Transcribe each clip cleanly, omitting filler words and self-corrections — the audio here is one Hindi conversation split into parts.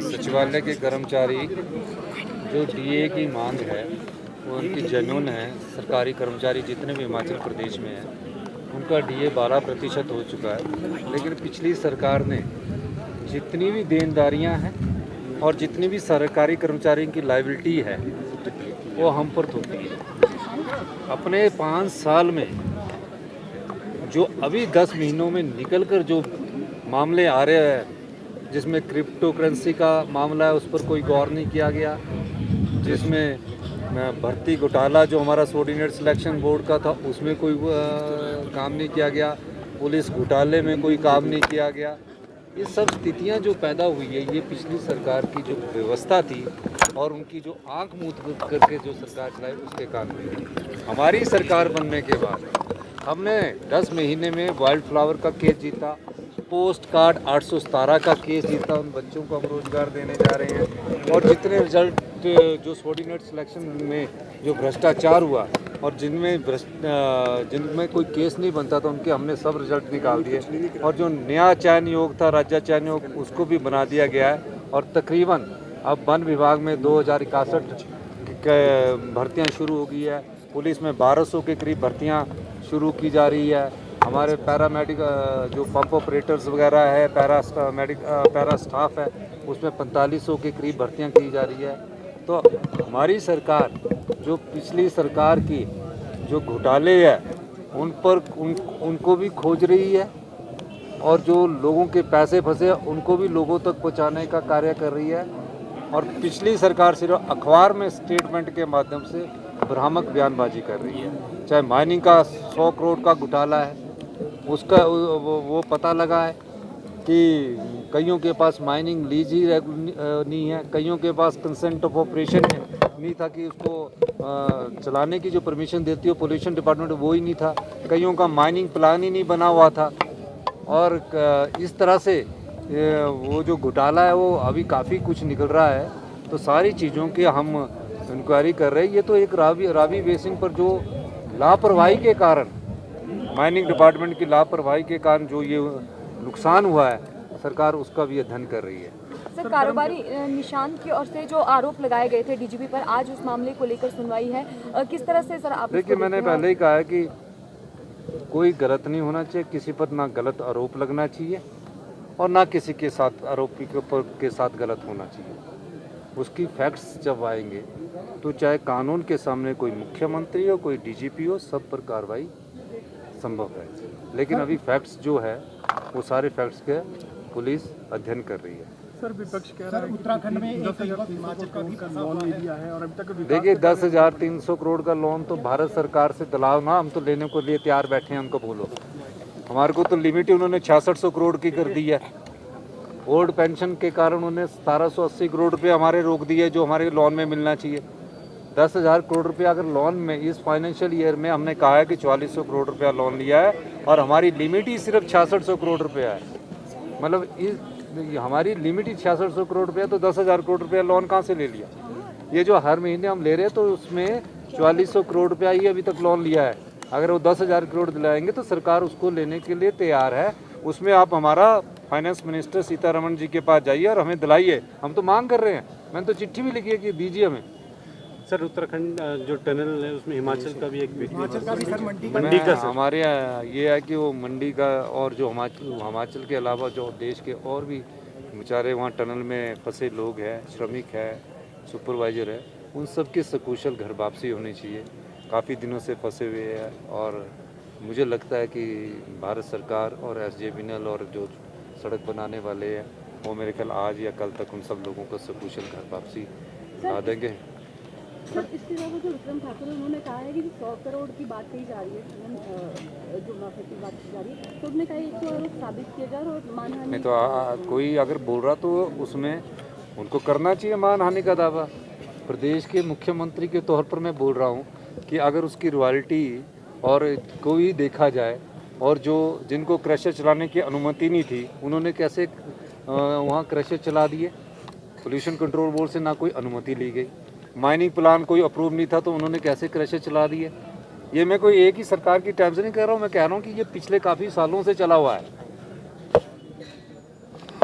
सचिवालय के कर्मचारी जो डीए की मांग है वो उनकी जेन्युइन है। सरकारी कर्मचारी जितने भी हिमाचल प्रदेश में हैं उनका डीए 12% हो चुका है, लेकिन पिछली सरकार ने जितनी भी देनदारियां हैं और जितनी भी सरकारी कर्मचारियों की लायबिलिटी है वो हम पर थोपी है। अपने 5 साल में जो अभी 10 महीनों में निकलकर जो मामले आ रहे हैं, जिसमें क्रिप्टो करेंसी का मामला है उस पर कोई गौर नहीं किया गया, जिसमें भर्ती घोटाला जो हमारा सबऑर्डिनेट सिलेक्शन बोर्ड का था उसमें कोई काम नहीं किया गया, पुलिस घोटाले में कोई काम नहीं किया गया। ये सब स्थितियां जो पैदा हुई है ये पिछली सरकार की जो व्यवस्था थी और उनकी जो आंख मूंद करके जो सरकार चलाई उसके कारण। हमारी सरकार बनने के बाद हमने 10 महीने में वाइल्ड फ्लावर का केस जीता, पोस्ट कार्ड 817 का केस जीता, उन बच्चों को हम रोजगार देने जा रहे हैं। और जितने रिजल्ट जो सबऑर्डिनेट सिलेक्शन में जो भ्रष्टाचार हुआ और जिनमें कोई केस नहीं बनता था उनके हमने सब रिजल्ट निकाल दिए। और जो नया चयन योग था, राज्य चयन योग, उसको भी बना दिया गया है। और तकरीबन अब वन विभाग में 2061 भर्तियाँ शुरू हो गई है, पुलिस में 1200 के करीब भर्तियाँ शुरू की जा रही है। हमारे पैरामेडिक जो पंप ऑपरेटर्स वगैरह है, पैरा स्टाफ है, उसमें 4500 के करीब भर्तियां की जा रही है। तो हमारी सरकार जो पिछली सरकार की जो घोटाले है उनको भी खोज रही है और जो लोगों के पैसे फंसे उनको भी लोगों तक पहुंचाने का कार्य कर रही है। और पिछली सरकार सिर्फ अखबार में स्टेटमेंट के माध्यम से भ्रामक बयानबाजी कर रही है। चाहे माइनिंग का 100 करोड़ का घोटाला है, उसका वो पता लगा है कि कईयों के पास माइनिंग लीज ही नहीं है, कईयों के पास कंसेंट ऑफ ऑपरेशन नहीं था कि उसको चलाने की जो परमिशन देती हो पोल्यूशन डिपार्टमेंट वो ही नहीं था, कईयों का माइनिंग प्लान ही नहीं बना हुआ था। और इस तरह से वो जो घोटाला है वो अभी काफ़ी कुछ निकल रहा है। तो सारी चीज़ों की हम इंक्वायरी कर रहे हैं। ये तो एक रावी बेसिन पर जो लापरवाही के कारण, माइनिंग डिपार्टमेंट की लापरवाही के कारण जो ये नुकसान हुआ है, सरकार उसका भी अध्ययन कर रही है। सर, कारोबारी निशांत की ओर से जो आरोप लगाए गए थे डीजीपी पर, आज उस मामले को लेकर सुनवाई है, किस तरह से सर आप? देखिए, मैंने पहले ही कहा है कि कोई गलत नहीं होना चाहिए, किसी पर ना गलत आरोप लगना चाहिए और ना किसी के साथ आरोपी के साथ गलत होना चाहिए। उसकी फैक्ट्स जब आएंगे तो चाहे कानून के सामने कोई मुख्यमंत्री हो, कोई डीजीपी हो, सब पर कार्रवाई संभव है। लेकिन अभी फैक्ट्स जो है वो सारे फैक्ट्स के पुलिस अध्ययन कर रही है। सर, विपक्ष कह रहा है उत्तराखंड में 10,000 हिमाचल का भी लोन ले लिया है और अभी तक देखिए 10,300 करोड़ का लोन तो भारत सरकार से दिलाओ ना, हम तो लेने को लिए तैयार बैठे हैं, हमको बोलो। हमारे को तो लिमिट ही उन्होंने 6600 करोड़ की कर दी है। ओल्ड पेंशन के कारण उन्होंने 1780 करोड़ रुपये हमारे रोक दिए जो हमारे लोन में मिलना चाहिए। 10,000 करोड़ रुपया अगर लोन में इस फाइनेंशियल ईयर में हमने कहा है कि 4400 करोड़ रुपया लोन लिया है और हमारी लिमिट ही सिर्फ 6600 करोड़ रुपया है। मतलब हमारी लिमिट ही 6600 करोड़ रुपया, तो 10,000 करोड़ रुपया लोन कहाँ से ले लिया? ये जो हर महीने हम ले रहे हैं तो उसमें 4400 करोड़ रुपया ही अभी तक लोन लिया है। अगर वो 10,000 करोड़ दिलाएंगे तो सरकार उसको लेने के लिए तैयार है। उसमें आप हमारा फाइनेंस मिनिस्टर सीतारमण जी के पास जाइए और हमें दिलाइए, हम तो मांग कर रहे हैं। मैंने तो चिट्ठी भी लिखी है कि दीजिए हमें। सर, उत्तराखंड जो टनल है उसमें हिमाचल का भी एक मंडी का हमारे यहाँ ये है कि वो मंडी का और जो हिमाचल के अलावा जो देश के और भी बेचारे वहाँ टनल में फंसे लोग हैं, श्रमिक है, सुपरवाइजर है, उन सब की सकुशल घर वापसी होनी चाहिए। काफ़ी दिनों से फंसे हुए हैं और मुझे लगता है कि भारत सरकार और SJVNL और जो सड़क बनाने वाले हैं वो मेरे ख्याल आज या कल तक उन सब लोगों को सकुशल घर वापसी ला देंगे। सर, इसके अलावा जो विक्रम ठाकुर उन्होंने कहा है कि 100 करोड़ की बात कही जा रही है, जो माफिया की बात की जा रही है, तो उसने कहा एक तो आरोप साबित किया जाए और मानहानि नहीं तो कोई अगर बोल रहा तो उसमें उनको करना चाहिए मानहानि का दावा। प्रदेश के मुख्यमंत्री के तौर पर मैं बोल रहा हूँ कि अगर उसकी रॉयल्टी और कोई देखा जाए और जो जिनको क्रशर चलाने की अनुमति नहीं थी उन्होंने कैसे वहाँ क्रशर चला दिए। पोल्यूशन कंट्रोल बोर्ड से ना कोई अनुमति ली गई, माइनिंग प्लान कोई अप्रूव नहीं था तो उन्होंने कैसे क्रशर चला दिए। ये मैं कोई एक ही सरकार की टाइम से नहीं कह रहा हूँ, मैं कह रहा हूँ कि ये पिछले काफ़ी सालों से चला हुआ है।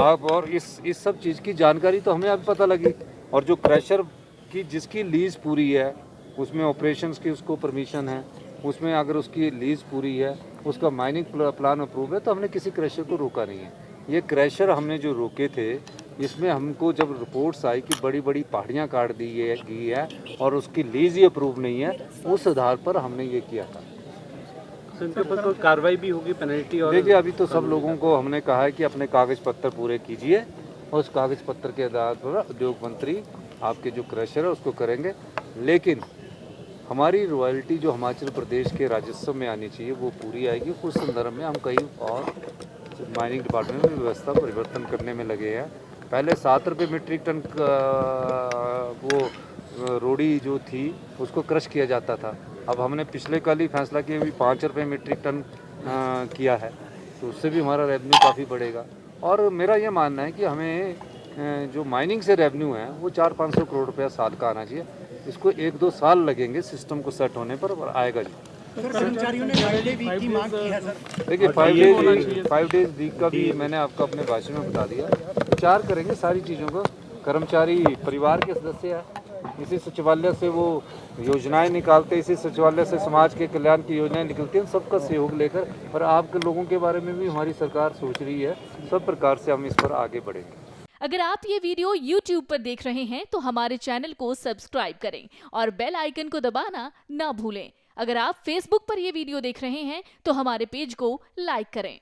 आप और इस सब चीज़ की जानकारी तो हमें अभी पता लगी। और जो क्रशर की जिसकी लीज पूरी है, उसमें ऑपरेशंस की उसको परमिशन है, उसमें अगर उसकी लीज पूरी है, उसका माइनिंग प्लान अप्रूव है, तो हमने किसी क्रशर को रोका नहीं है। ये क्रशर हमने जो रोके थे, इसमें हमको जब रिपोर्ट्स आई कि बड़ी बड़ी पहाड़ियाँ काट दी गई है और उसकी लीज ही अप्रूव नहीं है, उस आधार पर हमने ये किया था। तो इनके ऊपर कोई कार्रवाई भी होगी, पेनल्टी? और देखिए, अभी तो सब लोगों को हमने कहा है कि अपने कागज़ पत्र पूरे कीजिए, और उस कागज़ पत्र के आधार पर उद्योग मंत्री आपके जो क्रशर है उसको करेंगे। लेकिन हमारी रॉयल्टी जो हिमाचल प्रदेश के राजस्व में आनी चाहिए वो पूरी आएगी। उस संदर्भ में हम कई और माइनिंग डिपार्टमेंट में व्यवस्था परिवर्तन करने में लगे हैं। पहले 7 रुपये मीट्रिक टन वो रोड़ी जो थी उसको क्रश किया जाता था। अब हमने पिछले कल ही फैसला किया भी 5 रुपये मीट्रिक टन किया है, तो उससे भी हमारा रेवेन्यू काफ़ी बढ़ेगा। और मेरा ये मानना है कि हमें जो माइनिंग से रेवेन्यू है वो 400-500 करोड़ रुपया साल का आना चाहिए। इसको 1-2 साल लगेंगे सिस्टम को सेट होने पर आएगा जी। कर्मचारियों ने 5 डे वीक की मांग की है सर। देखिए, 5 डेज वीक का भी मैंने आपको अपने भाषण में बता दिया। विचार करेंगे सारी चीज़ों को। कर्मचारी परिवार के सदस्य हैं, इसी सचिवालय से वो योजनाएं निकालते, इसी सचिवालय से समाज के कल्याण की योजनाएं निकलती हैं। सबका सहयोग लेकर, और आपके लोगों के बारे में भी हमारी सरकार सोच रही है। सब प्रकार से हम इस पर आगे बढ़ेंगे। अगर आप ये वीडियो YouTube पर देख रहे हैं तो हमारे चैनल को सब्सक्राइब करें और बेल आइकन को दबाना ना भूलें। अगर आप Facebook पर ये वीडियो देख रहे हैं तो हमारे पेज को लाइक करें।